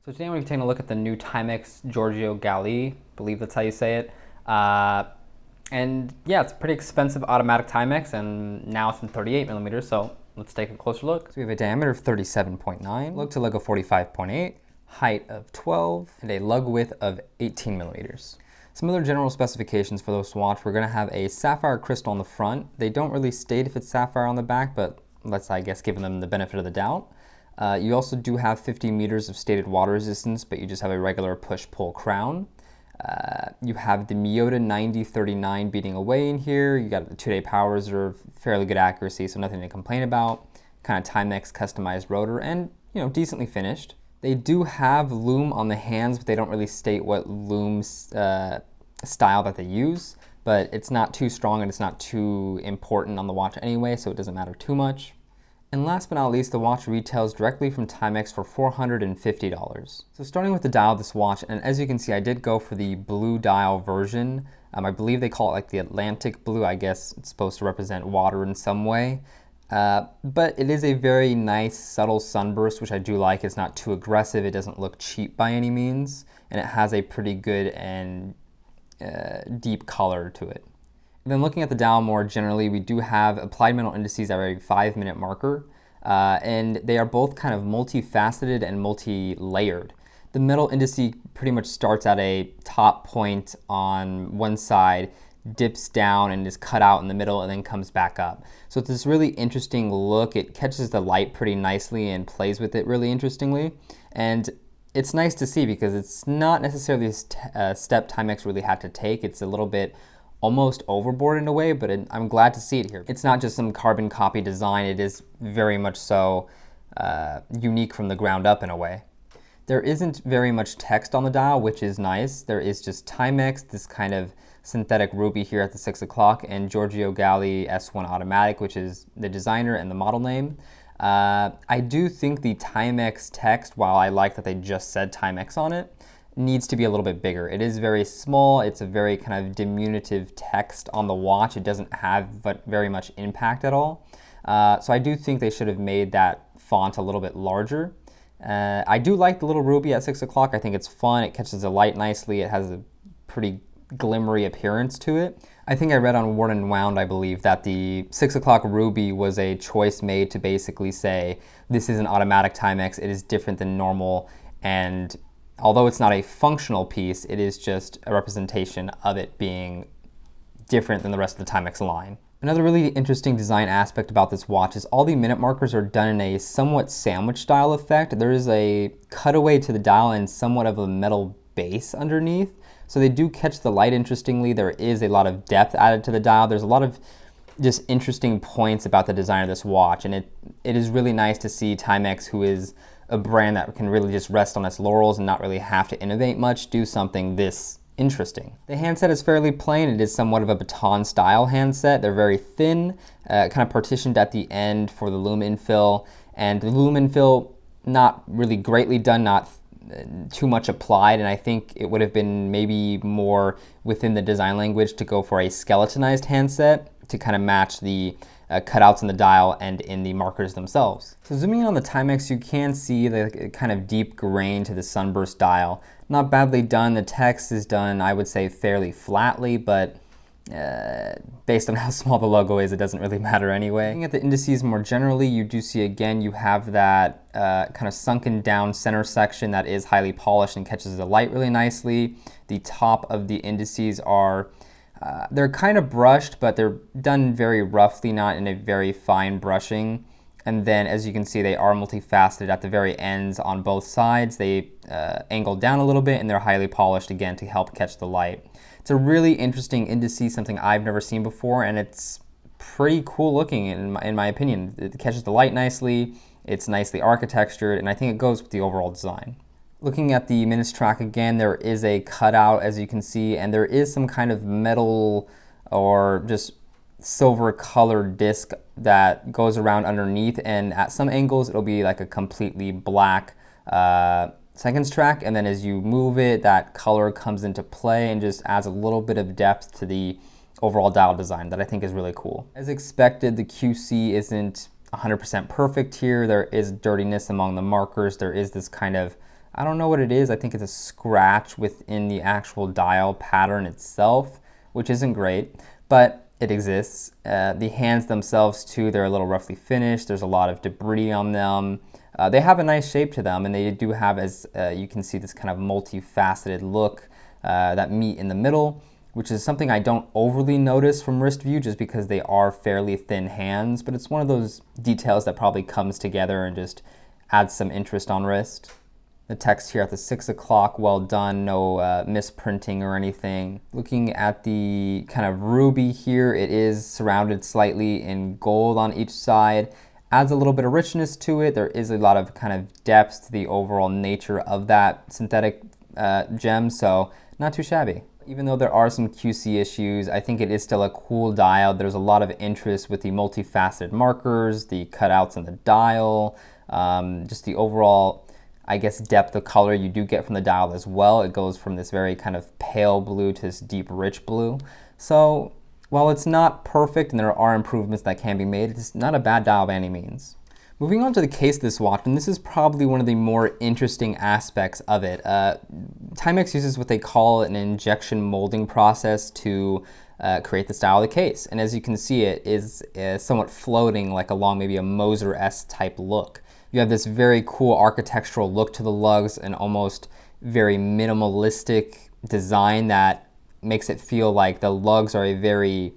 So today I'm going to be taking a look at the new Timex Giorgio Galli, I believe that's how you say it. And yeah, it's a pretty expensive automatic Timex, and now it's in 38 millimeters, so let's take a closer look. So we have a diameter of 37.9, lug to lug of 45.8, height of 12, and a lug width of 18 millimeters. Some other general specifications for this watch: we're going to have a sapphire crystal on the front. They don't really state if it's sapphire on the back, but let's, I guess, give them the benefit of the doubt. You also do have 50 meters of stated water resistance, but you just have a regular push-pull crown. You have the Miyota 9039 beating away in here. You got the 2-day power reserve, fairly good accuracy, so nothing to complain about. Kind of Timex customized rotor, and decently finished. They do have Lume on the hands, but they don't really state what Lume style that they use. But it's not too strong and it's not too important on the watch anyway, so it doesn't matter too much. And last but not least, the watch retails directly from Timex for $450. So starting with the dial of this watch, and as you can see, I did go for the blue dial version. I believe they call it like the Atlantic blue. I guess it's supposed to represent water in some way. But it is a very nice, subtle sunburst, which I do like. It's not too aggressive. It doesn't look cheap by any means. And it has a pretty good and deep color to it. And then looking at the dial more generally, we do have applied metal indices at a 5-minute marker, and they are both kind of multifaceted and multi-layered. The metal indice pretty much starts at a top point on one side, dips down and is cut out in the middle, and then comes back up. So it's this really interesting look. It catches the light pretty nicely and plays with it really interestingly. And it's nice to see because it's not necessarily a step Timex really had to take. It's a little bit almost overboard in a way, but I'm glad to see it here. It's not just some carbon copy design. It is very much so unique from the ground up in a way. There isn't very much text on the dial, which is nice. There is just Timex, this kind of synthetic ruby here at the 6 o'clock, and Giorgio Galli S1 Automatic, which is the designer and the model name. I do think the Timex text, while I like that they just said Timex on it, needs to be a little bit bigger. It is very small. It's a very kind of diminutive text on the watch. It doesn't have very much impact at all. So I do think they should have made that font a little bit larger. I do like the little ruby at 6 o'clock. I think it's fun. It catches the light nicely. It has a pretty glimmery appearance to it. I think I read on Worn and Wound, I believe, that the 6 o'clock ruby was a choice made to basically say, this is an automatic Timex. It is different than normal, and although it's not a functional piece, it is just a representation of it being different than the rest of the Timex line. Another really interesting design aspect about this watch is all the minute markers are done in a somewhat sandwich style effect. There is a cutaway to the dial and somewhat of a metal base underneath. So they do catch the light interestingly. There is a lot of depth added to the dial. There's a lot of just interesting points about the design of this watch, and it is really nice to see Timex, who is a brand that can really just rest on its laurels and not really have to innovate much, do something this interesting. The handset is fairly plain. It is somewhat of a baton style handset. They're very thin, kind of partitioned at the end for the Lume infill, and the Lume infill not really greatly done, not too much applied, and I think it would have been maybe more within the design language to go for a skeletonized handset to kind of match the cutouts in the dial and in the markers themselves. So zooming in on the Timex, you can see the kind of deep grain to the sunburst dial. Not badly done. The text is done, I would say, fairly flatly, but based on how small the logo is, it doesn't really matter anyway. Looking at the indices more generally, you do see again, you have that kind of sunken down center section that is highly polished and catches the light really nicely. The top of the indices are they're kind of brushed, but they're done very roughly, not in a very fine brushing. And then, as you can see, they are multifaceted at the very ends on both sides. They angle down a little bit, and they're highly polished again to help catch the light. It's a really interesting indice, something I've never seen before, and it's pretty cool looking in my opinion. It catches the light nicely, it's nicely architectured, and I think it goes with the overall design. Looking at the minutes track again, there is a cutout, as you can see, and there is some kind of metal or just silver colored disc that goes around underneath, and at some angles it'll be like a completely black seconds track, and then as you move it, that color comes into play and just adds a little bit of depth to the overall dial design that I think is really cool. As expected, the QC isn't 100% perfect here. There is dirtiness among the markers. There is this kind of I don't know what it is. I think it's a scratch within the actual dial pattern itself, which isn't great, but it exists. The hands themselves too, they're a little roughly finished. There's a lot of debris on them. They have a nice shape to them, and they do have, as you can see, this kind of multifaceted look that meet in the middle, which is something I don't overly notice from wrist view just because they are fairly thin hands, but it's one of those details that probably comes together and just adds some interest on wrist. The text here at the 6 o'clock, well done, no misprinting or anything. Looking at the kind of ruby here, it is surrounded slightly in gold on each side. Adds a little bit of richness to it. There is a lot of kind of depth to the overall nature of that synthetic gem, so not too shabby. Even though there are some QC issues, I think it is still a cool dial. There's a lot of interest with the multifaceted markers, the cutouts in the dial, just the overall, I guess, depth of color you do get from the dial as well. It goes from this very kind of pale blue to this deep rich blue. So while it's not perfect and there are improvements that can be made, it's not a bad dial by any means. Moving on to the case of this watch, and this is probably one of the more interesting aspects of it. Timex uses what they call an injection molding process to create the style of the case. And as you can see, it is somewhat floating like along maybe a Moser-esque type look. You have this very cool architectural look to the lugs, and almost very minimalistic design that makes it feel like the lugs are a very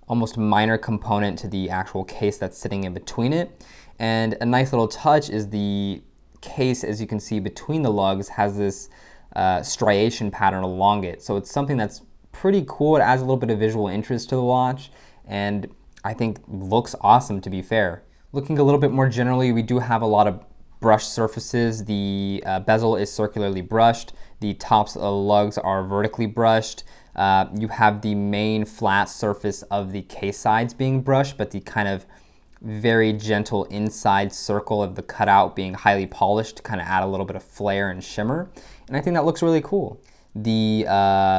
almost minor component to the actual case that's sitting in between it. And a nice little touch is the case, as you can see between the lugs, has this striation pattern along it. So it's something that's pretty cool. It adds a little bit of visual interest to the watch, and I think looks awesome, to be fair. Looking a little bit more generally, we do have a lot of brushed surfaces. The bezel is circularly brushed. The tops of the lugs are vertically brushed. You have the main flat surface of the case sides being brushed, but the kind of very gentle inside circle of the cutout being highly polished to kind of add a little bit of flair and shimmer. And I think that looks really cool. The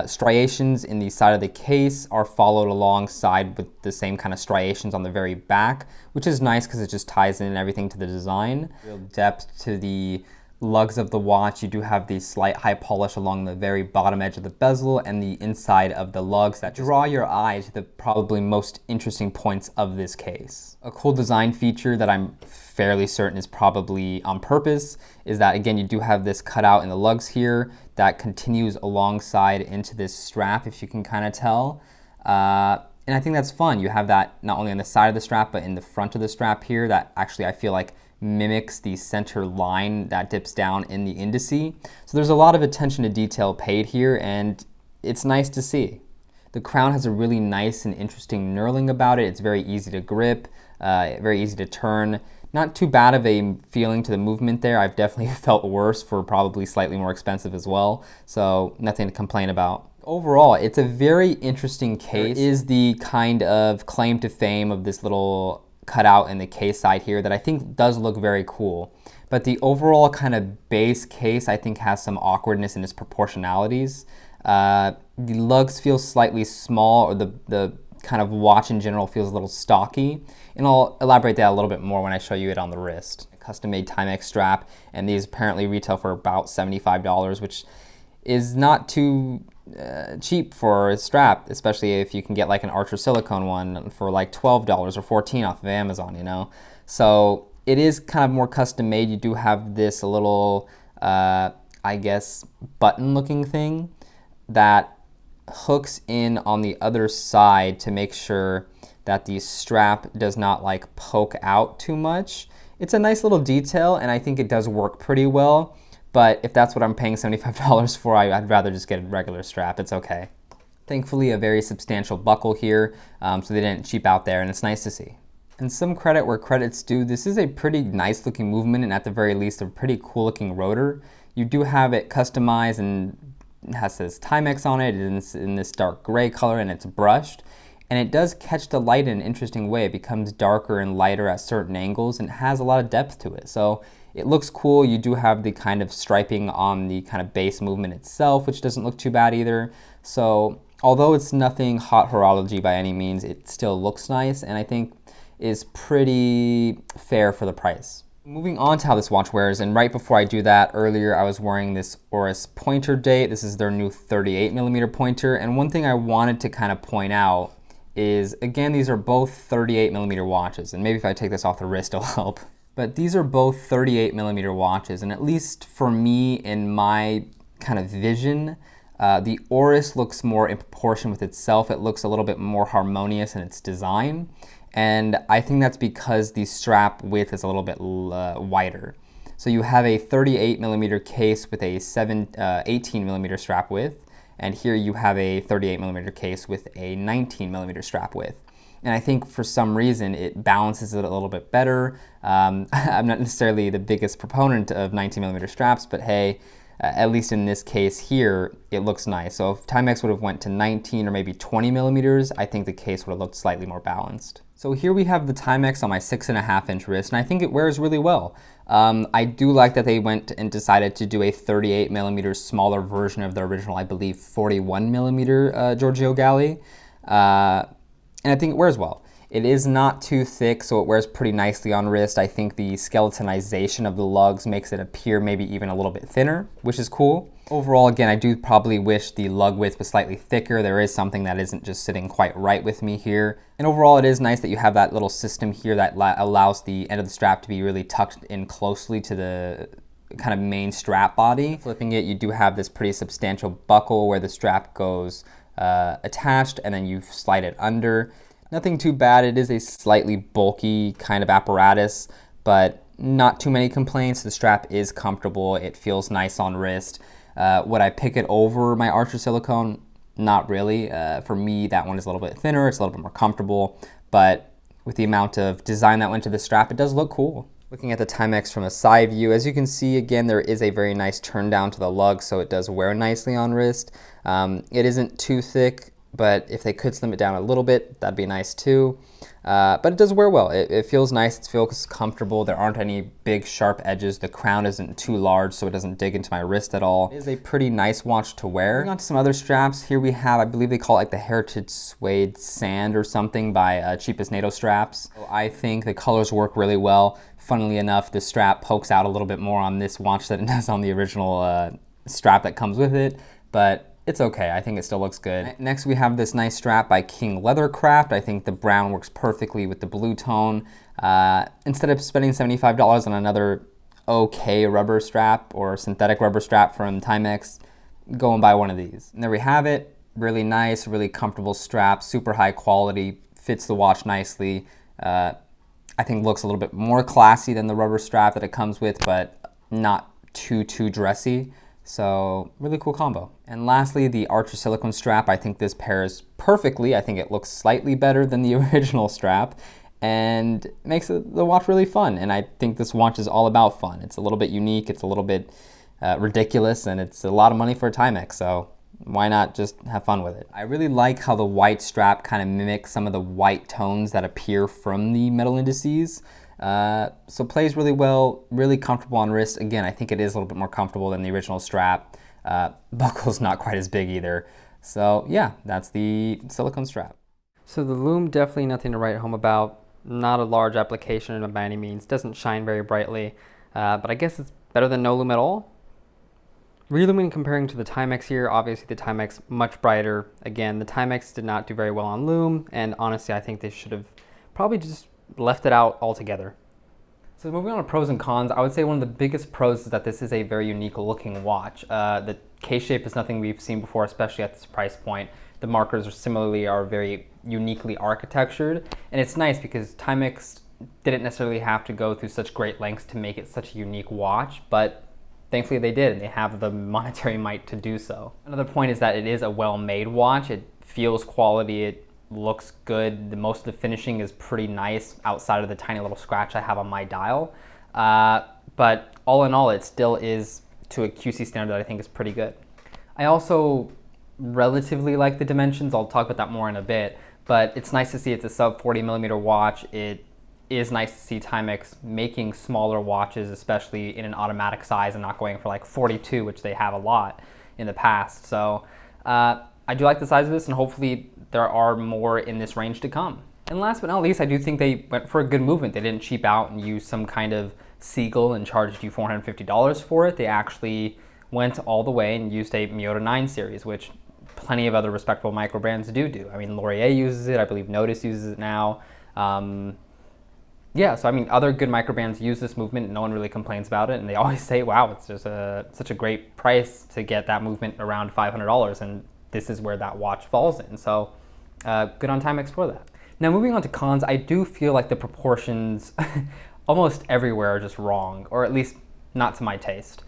striations in the side of the case are followed alongside with the same kind of striations on the very back, which is nice because it just ties in everything to the design. Real depth to the lugs of the watch. You do have the slight high polish along the very bottom edge of the bezel and the inside of the lugs that draw your eye to the probably most interesting points of this case. A cool design feature that I'm fairly certain is probably on purpose is that, again, you do have this cutout in the lugs here that continues alongside into this strap, if you can kind of tell. And I think that's fun. You have that not only on the side of the strap, but in the front of the strap here that actually I feel like mimics the center line that dips down in the indice. So there's a lot of attention to detail paid here, and it's nice to see. The crown has a really nice and interesting knurling about it. It's very easy to grip, very easy to turn. Not too bad of a feeling to the movement there. I've definitely felt worse for probably slightly more expensive as well, so nothing to complain about. Overall, it's a very interesting case. It is the kind of claim to fame of this little cutout in the case side here that I think does look very cool. But the overall kind of base case I think has some awkwardness in its proportionalities. The lugs feel slightly small, or the kind of watch in general feels a little stocky. And I'll elaborate that a little bit more when I show you it on the wrist. A custom-made Timex strap, and these apparently retail for about $75, which is not too cheap for a strap, especially if you can get like an Archer silicone one for like $12 or $14 off of Amazon, you know? So it is kind of more custom made. You do have this little, I guess, button looking thing that hooks in on the other side to make sure that the strap does not like poke out too much. It's a nice little detail, and I think it does work pretty well. But if that's what I'm paying $75 for, I'd rather just get a regular strap. It's okay. Thankfully, a very substantial buckle here, so they didn't cheap out there, and it's nice to see. And some credit where credit's due, this is a pretty nice looking movement, and at the very least, a pretty cool looking rotor. You do have it customized, and it has this Timex on it, in this dark gray color, and it's brushed. And it does catch the light in an interesting way. It becomes darker and lighter at certain angles, and it has a lot of depth to it. So it looks cool. You do have the kind of striping on the kind of base movement itself, which doesn't look too bad either. So although it's nothing hot horology by any means, it still looks nice, and I think is pretty fair for the price. Moving on to how this watch wears, and right before I do that, earlier I was wearing this Oris pointer date. This is their new 38mm pointer, and one thing I wanted to kind of point out is, again, these are both 38mm watches, and maybe if I take this off the wrist it'll help. But these are both 38mm watches, and at least for me, in my kind of vision, the Oris looks more in proportion with itself. It looks a little bit more harmonious in its design, and I think that's because the strap width is a little bit wider. So you have a 38mm case with a 18mm strap width, and here you have a 38mm case with a 19mm strap width. And I think for some reason it balances it a little bit better. I'm not necessarily the biggest proponent of 19mm straps, but hey, at least in this case here, it looks nice. So if Timex would have went to 19 or maybe 20mm, I think the case would have looked slightly more balanced. So here we have the Timex on my 6.5-inch wrist, and I think it wears really well. I do like that they went and decided to do a 38mm smaller version of the original, I believe, 41mm Giorgio Galli. And I think it wears well. It is not too thick, so it wears pretty nicely on wrist. I think the skeletonization of the lugs makes it appear maybe even a little bit thinner, which is cool. Overall, again, I do probably wish the lug width was slightly thicker. There is something that isn't just sitting quite right with me here. And overall, it is nice that you have that little system here that allows the end of the strap to be really tucked in closely to the kind of main strap body. Flipping it, you do have this pretty substantial buckle where the strap goes attached, and then you slide it under. Nothing too bad. It is a slightly bulky kind of apparatus, but not too many complaints. The strap is comfortable. It feels nice on wrist. Would I pick it over my Archer silicone? Not really. For me, that one is a little bit thinner. It's a little bit more comfortable, but with the amount of design that went to the strap, it does look cool. Looking at the Timex from a side view, as you can see, again, there is a very nice turn down to the lug, so it does wear nicely on wrist. It isn't too thick, but if they could slim it down a little bit, that'd be nice too. But it does wear well. It feels nice, it feels comfortable. There aren't any big sharp edges. The crown isn't too large, so it doesn't dig into my wrist at all. It is a pretty nice watch to wear. Moving on to some other straps, here we have, I believe they call it like the Heritage Suede Sand or something by Cheapest NATO Straps. So I think the colors work really well. Funnily enough, the strap pokes out a little bit more on this watch than it does on the original strap that comes with it, but it's okay. I think it still looks good. Next, we have this nice strap by King Leathercraft. I think the brown works perfectly with the blue tone. Instead of spending $75 on another okay rubber strap or synthetic rubber strap from Timex, go and buy one of these. And there we have it. Really nice, really comfortable strap, super high quality, fits the watch nicely. I think looks a little bit more classy than the rubber strap that it comes with, but not too dressy. So really cool combo. And lastly, the Archer silicone strap. I think this pairs perfectly. I think it looks slightly better than the original strap and makes the watch really fun. And I think this watch is all about fun. It's a little bit unique. It's a little bit ridiculous, and it's a lot of money for a Timex. So why not just have fun with it? I really like how the white strap kind of mimics some of the white tones that appear from the metal indices. So plays really well, really comfortable on wrist. Again, I think it is a little bit more comfortable than the original strap. Buckle's not quite as big either. So yeah, that's the silicone strap. So the Lume, definitely nothing to write home about. Not a large application by any means. Doesn't shine very brightly, but I guess it's better than no Lume at all. Relume comparing to the Timex here, obviously the Timex much brighter. Again, the Timex did not do very well on Lume, and honestly I think they should have probably just left it out altogether. So moving on to pros and cons, I would say one of the biggest pros is that this is a very unique looking watch. The case shape is nothing we've seen before, especially at this price point. The markers are very uniquely architectured, and it's nice because Timex didn't necessarily have to go through such great lengths to make it such a unique watch, but thankfully they did, and they have the monetary might to do so. Another point is that it is a well-made watch. It feels quality, it looks good. Most of the finishing is pretty nice outside of the tiny little scratch I have on my dial. But all in all, it still is, to a QC standard that I think is pretty good. I also relatively like the dimensions. I'll talk about that more in a bit, but it's nice to see it's a sub 40mm watch. It is nice to see Timex making smaller watches, especially in an automatic size and not going for like 42, which they have a lot in the past. So I do like the size of this, and hopefully there are more in this range to come. And last but not least, I do think they went for a good movement. They didn't cheap out and use some kind of Seagull and charged you $450 for it. They actually went all the way and used a Miyota 9 series, which plenty of other respectable micro brands do. I mean, Laurier uses it. I believe Notice uses it now. Yeah, so I mean, other good micro brands use this movement. No one really complains about it, and they always say, "Wow, it's just such a great price to get that movement around $500." And this is where that watch falls in. So, good on Timex for that. Now, moving on to cons, I do feel like the proportions almost everywhere are just wrong, or at least not to my taste.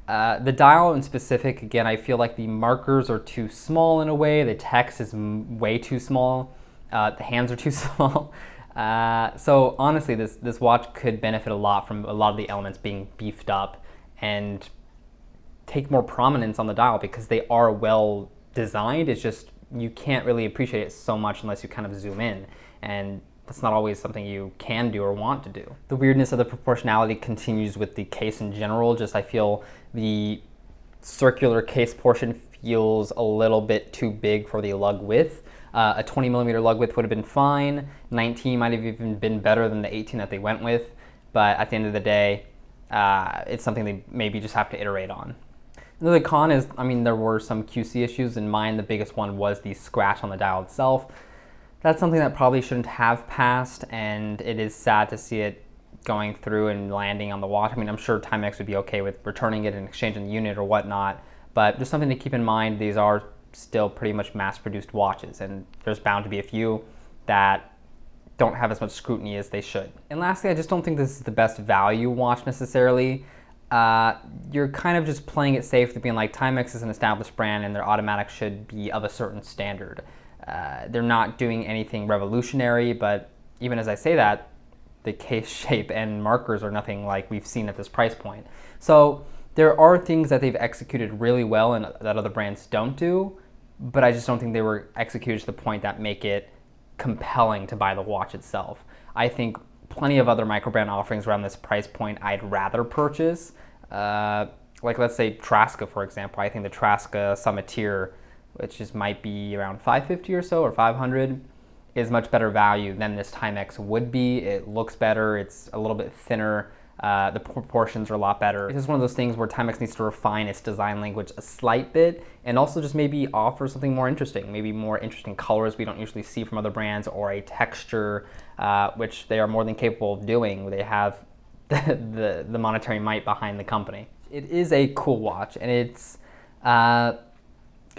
The dial in specific, again, I feel like the markers are too small in a way. The text is way too small. The hands are too small. So honestly, this watch could benefit a lot from a lot of the elements being beefed up and take more prominence on the dial because they are well designed. It's just you can't really appreciate it so much unless you kind of zoom in, and that's not always something you can do or want to do. The weirdness of the proportionality continues with the case in general. Just I feel the circular case portion feels a little bit too big for the lug width. A 20 millimeter lug width would have been fine. 19 might have even been better than the 18 that they went with. But at the end of the day, it's something they maybe just have to iterate on. Another con is, I mean, there were some QC issues. In mine, the biggest one was the scratch on the dial itself. That's something that probably shouldn't have passed, and it is sad to see it going through and landing on the watch. I mean, I'm sure Timex would be okay with returning it and exchanging the unit or whatnot, but just something to keep in mind, these are still pretty much mass-produced watches, and there's bound to be a few that don't have as much scrutiny as they should. And lastly, I just don't think this is the best value watch necessarily. You're kind of just playing it safe to being like, Timex is an established brand and their automatic should be of a certain standard. They're not doing anything revolutionary, but even as I say that, the case shape and markers are nothing like we've seen at this price point. So there are things that they've executed really well and that other brands don't do, but I just don't think they were executed to the point that make it compelling to buy the watch itself. I think plenty of other micro brand offerings around this price point I'd rather purchase. Like let's say Traska, for example. I think the Traska Summiteer, which might be around $550 or so, or $500, is much better value than this Timex would be. It looks better, it's a little bit thinner, the proportions are a lot better. It's just one of those things where Timex needs to refine its design language a slight bit and also just maybe offer something more interesting, maybe more interesting colors we don't usually see from other brands, or a texture, which they are more than capable of doing. They have the monetary might behind the company. It is a cool watch, and it's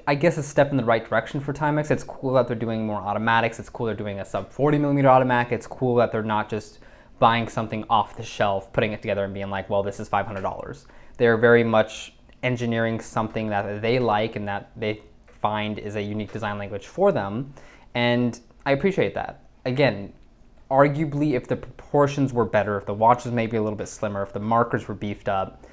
I guess a step in the right direction for Timex. It's cool that they're doing more automatics. It's cool they're doing a sub 40 millimeter automatic. It's cool that they're not just buying something off the shelf, putting it together and being like, well, this is $500. They're very much engineering something that they like and that they find is a unique design language for them. And I appreciate that. Again, arguably, if the proportions were better, if the watch was maybe a little bit slimmer, if the markers were beefed up,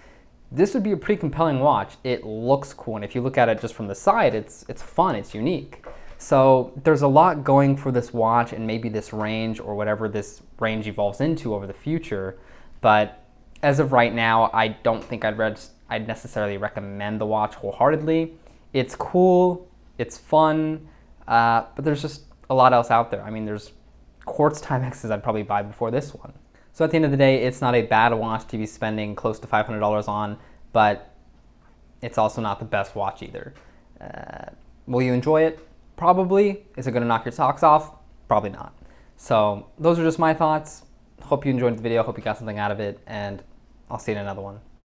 this would be a pretty compelling watch. It looks cool, and if you look at it just from the side, it's fun, it's unique. So there's a lot going for this watch and maybe this range or whatever this range evolves into over the future. But as of right now, I don't think I'd necessarily recommend the watch wholeheartedly. It's cool, it's fun, but there's just a lot else out there. I mean, there's quartz Timexes I'd probably buy before this one. So at the end of the day, it's not a bad watch to be spending close to $500 on, but it's also not the best watch either. Will you enjoy it? Probably. Is it going to knock your socks off? Probably not. So those are just my thoughts. Hope you enjoyed the video. Hope you got something out of it, and I'll see you in another one.